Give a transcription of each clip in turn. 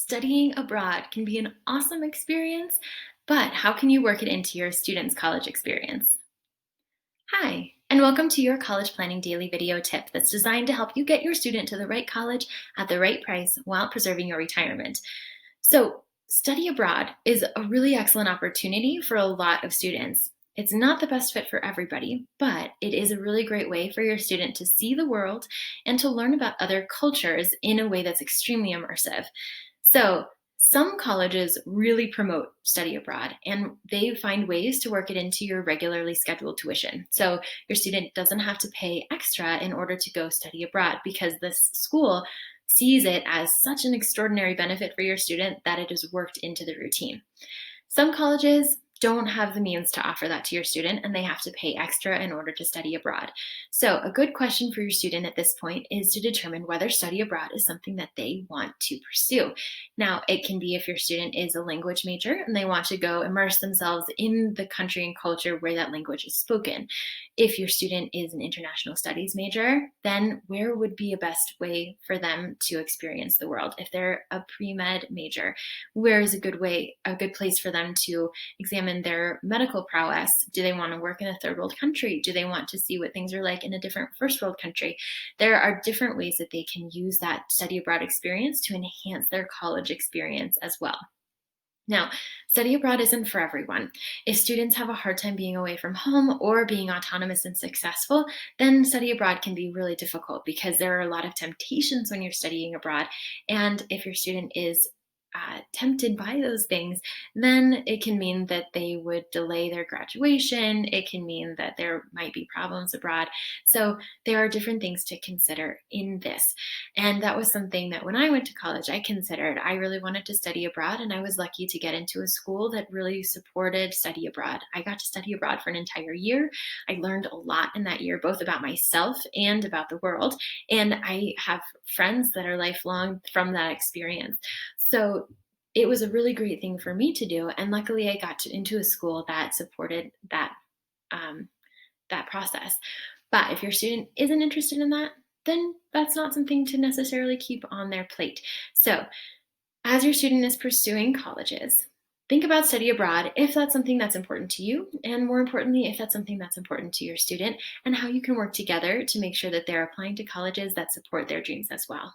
Studying abroad can be an awesome experience, but how can you work it into your student's college experience? Hi, and welcome to your College Planning Daily video tip that's designed to help you get your student to the right college at the right price while preserving your retirement. So, study abroad is a really excellent opportunity for a lot of students. It's not the best fit for everybody, but it is a really great way for your student to see the world and to learn about other cultures in a way that's extremely immersive. So, some colleges really promote study abroad and they find ways to work it into your regularly scheduled tuition. So, your student doesn't have to pay extra in order to go study abroad because this school sees it as such an extraordinary benefit for your student that it is worked into the routine. Some colleges don't have the means to offer that to your student and they have to pay extra in order to study abroad. So, a good question for your student at this point is to determine whether study abroad is something that they want to pursue. Now, it can be if your student is a language major and they want to go immerse themselves in the country and culture where that language is spoken. If your student is an international studies major, then where would be a best way for them to experience the world? If they're a pre-med major, where is a good place for them to examine their medical prowess? Do they want to work in a third world country? Do they want to see what things are like in a different first world country? There are different ways that they can use that study abroad experience to enhance their college experience as well. Now, study abroad isn't for everyone. If students have a hard time being away from home or being autonomous and successful, then study abroad can be really difficult because there are a lot of temptations when you're studying abroad. And if your student is tempted by those things, then it can mean that they would delay their graduation. It can mean that there might be problems abroad. So there are different things to consider in this. And that was something that when I went to college, I considered. I really wanted to study abroad, and I was lucky to get into a school that really supported study abroad. I got to study abroad for an entire year. I learned a lot in that year, both about myself and about the world. And I have friends that are lifelong from that experience. So it was a really great thing for me to do. And luckily, I got into a school that supported um, that process. But if your student isn't interested in that, then that's not something to necessarily keep on their plate. So, as your student is pursuing colleges, think about study abroad if that's something that's important to you, and more importantly, if that's something that's important to your student, and how you can work together to make sure that they're applying to colleges that support their dreams as well.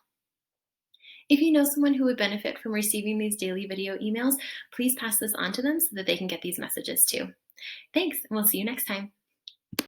If you know someone who would benefit from receiving these daily video emails, please pass this on to them so that they can get these messages too. Thanks, and we'll see you next time.